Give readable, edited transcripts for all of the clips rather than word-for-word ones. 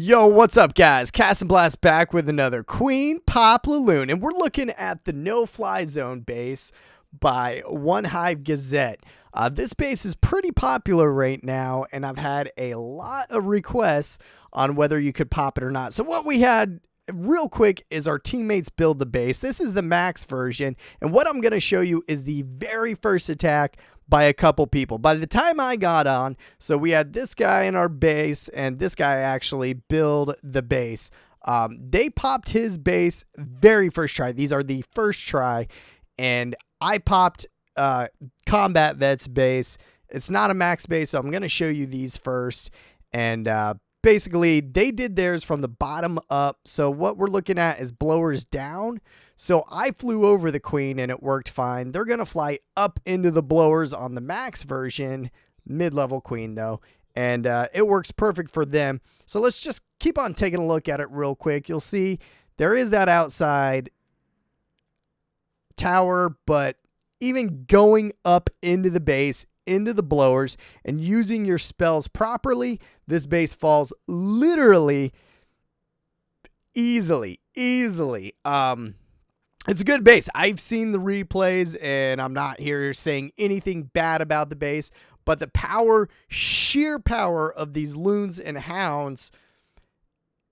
Yo, what's up, guys? Cast and Blast back with another Queen Pop LaLoon, and we're looking at the no-fly zone base by OneHive Gazette. This base is pretty popular right now, and I've had a lot of requests on whether you could pop it or not. So what we had real quick is our teammates build the base. This is the max version, and what I'm going to show you is the very first attack by a couple people. By the time I got on, so we had this guy in our base, and this guy actually build the base. They popped his base very first try. These are the first try, and I popped Combat Vet's base. It's not a max base, so I'm going to show you these first. And basically, they did theirs from the bottom up. So what we're looking at is blowers down. So I flew over the queen and it worked fine. They're going to fly up into the blowers on the max version, mid-level queen though. And it works perfect for them. So let's just keep on taking a look at it real quick. You'll see there is that outside tower, but even going up into the base, into the blowers, and using your spells properly, this base falls literally easily. It's a good base. I've seen the replays, and I'm not here saying anything bad about the base, but the power, sheer power of these loons and hounds,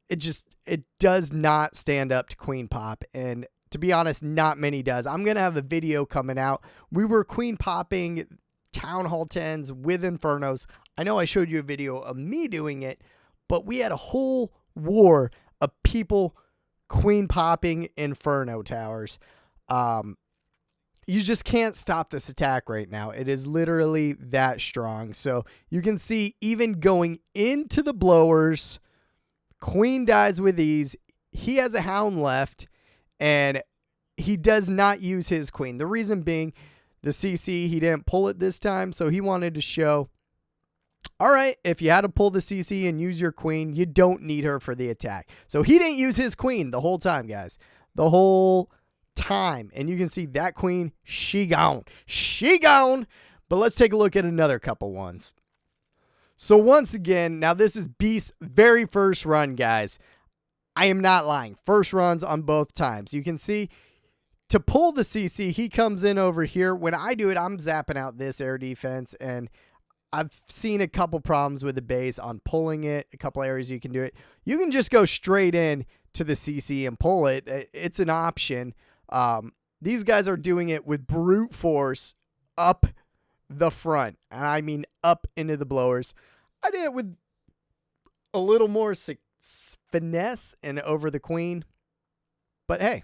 it does not stand up to Queen Pop. And to be honest, not many does. I'm going to have a video coming out. We were Queen Popping Town Hall 10s with Infernos. I know I showed you a video of me doing it, but we had a whole war of people Queen Popping Inferno towers. You just can't stop this attack right now. It is literally that strong. So you can see even going into the blowers, Queen dies with ease. He has a hound left, and he does not use his queen. The reason being, the CC, he didn't pull it this time, so he wanted to show, all right, if you had to pull the CC and use your queen, you don't need her for the attack. So he didn't use his queen the whole time, guys. The whole time. And you can see that queen, she gone. She gone. But let's take a look at another couple ones. So once again, now this is Beast's very first run, guys. I am not lying. First runs on both times. You can see to pull the CC, he comes in over here. When I do it, I'm zapping out this air defense, and I've seen a couple problems with the base on pulling it, a couple areas you can do it. You can just go straight in to the CC and pull it. It's an option. These guys are doing it with brute force up the front, and I mean up into the blowers. I did it with a little more finesse and over the queen, but hey,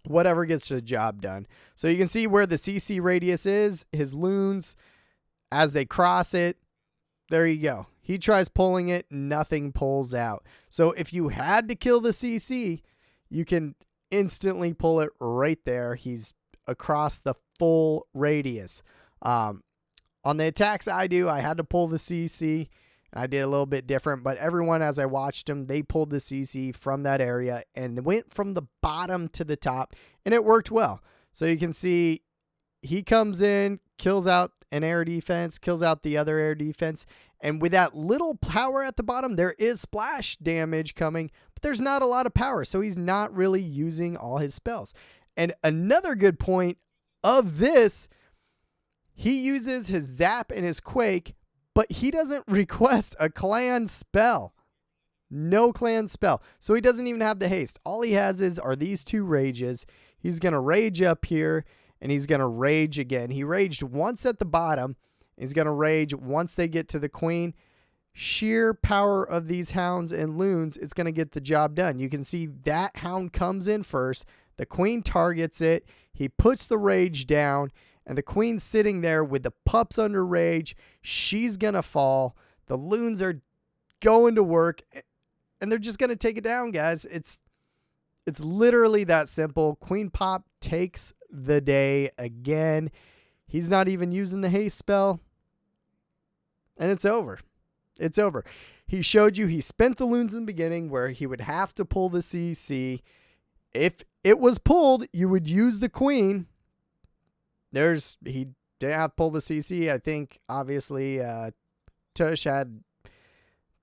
whatever gets the job done. So you can see where the CC radius is, his loons, as they cross it, there you go. He tries pulling it, nothing pulls out. So if you had to kill the CC, you can instantly pull it right there. He's across the full radius. On the attacks I do, I had to pull the CC. I did a little bit different, but everyone, as I watched them, they pulled the CC from that area and went from the bottom to the top, and it worked well. So you can see he comes in, kills out an air defense, kills out the other air defense, and with that little power at the bottom, there is splash damage coming, but there's not a lot of power, so he's not really using all his spells. And another good point of this, he uses his zap and his quake, but he doesn't request a clan spell. No clan spell. So he doesn't even have the haste. All he has are these two rages. He's going to rage up here, and he's going to rage again. He raged once at the bottom. He's going to rage once they get to the queen. Sheer power of these hounds and loons is going to get the job done. You can see that hound comes in first. The queen targets it. He puts the rage down, and the queen's sitting there with the pups under rage. She's going to fall. The loons are going to work, and they're just going to take it down, guys. It's literally that simple. Queen Pop takes the day again. He's not even using the haste spell, and it's over. It's over. He showed you he spent the loons in the beginning where he would have to pull the CC. If it was pulled, you would use the queen. He didn't have to pull the CC. I think, obviously, Tush had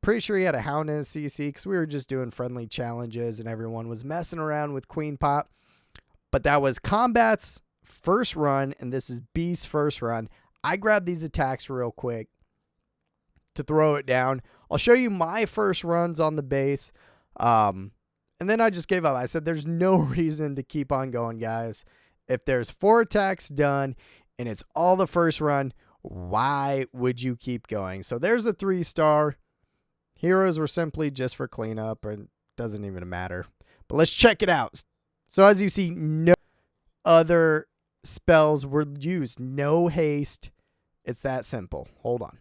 pretty sure he had a hound in his CC because we were just doing friendly challenges and everyone was messing around with queen pop. But that was Combat's first run, and this is Beast's first run. I grabbed these attacks real quick to throw it down. I'll show you my first runs on the base. And then I just gave up. I said there's no reason to keep on going, guys. If there's 4 attacks done and it's all the first run, why would you keep going? So there's a 3-star. Heroes were simply just for cleanup, and it doesn't even matter. But let's check it out. So as you see, no other spells were used. No haste. It's that simple. Hold on.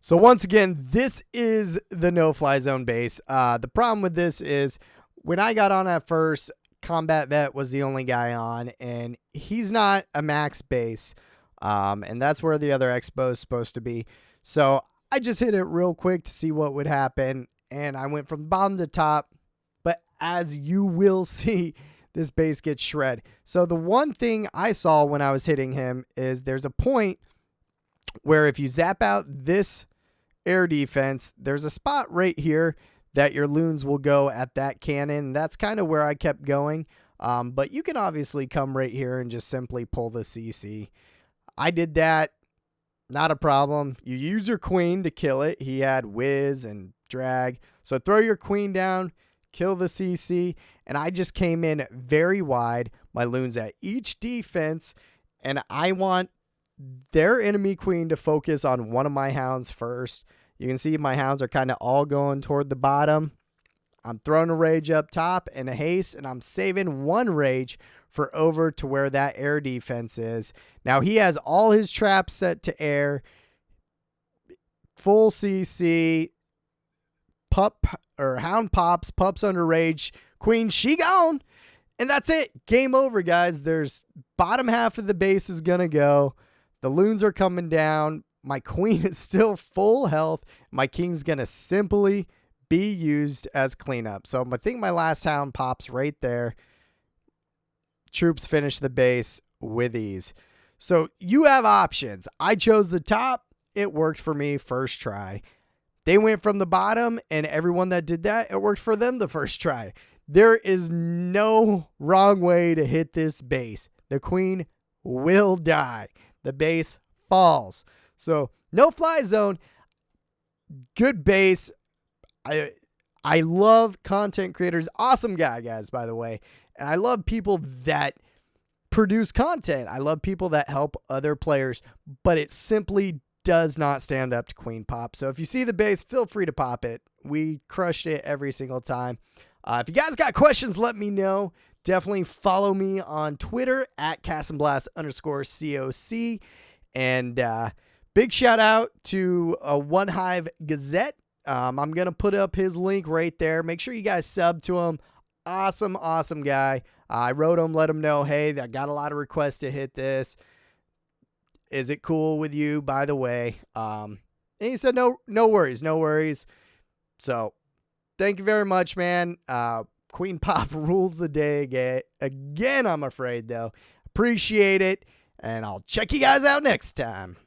So once again, this is the no-fly zone base. The problem with this is when I got on at first, Combat Vet was the only guy on, and he's not a max base. And that's where the other expo is supposed to be. So I just hit it real quick to see what would happen, and I went from bottom to top. But as you will see, this base gets shred. So the one thing I saw when I was hitting him is there's a point where if you zap out this air defense, there's a spot right here that your loons will go at that cannon. That's kind of where I kept going. But you can obviously come right here and just simply pull the CC. I did that. Not a problem. You use your queen to kill it. He had whiz and drag. So throw your queen down, kill the CC. And I just came in very wide. My loons at each defense. And I want their enemy queen to focus on one of my hounds first. You can see my hounds are kind of all going toward the bottom. I'm throwing a rage up top and a haste, and I'm saving 1 rage for over to where that air defense is. Now he has all his traps set to air, full CC, pup or hound pops, pups under rage, queen, she gone. And that's it. Game over, guys. There's bottom half of the base is going to go. The loons are coming down. My queen is still full health. My king's going to simply be used as cleanup. So I think my last hound pops right there. Troops finish the base with ease. So you have options. I chose the top. It worked for me first try. They went from the bottom, and everyone that did that, it worked for them the first try. There is no wrong way to hit this base. The queen will die. The base falls. So no fly zone. Good base. I love content creators. Awesome guy, guys, by the way. And I love people that produce content. I love people that help other players, but it simply does not stand up to queen pop. So if you see the base, feel free to pop it. We crushed it every single time. If you guys got questions, let me know. Definitely follow me on Twitter at @CasandBlast_COC. And big shout out to OneHive Gazette. I'm going to put up his link right there. Make sure you guys sub to him. Awesome, awesome guy. I wrote him, let him know, hey, I got a lot of requests to hit this. Is it cool with you, by the way? And he said, no worries, no worries. So thank you very much, man. Queen Pop rules the day again, I'm afraid, though. Appreciate it, and I'll check you guys out next time.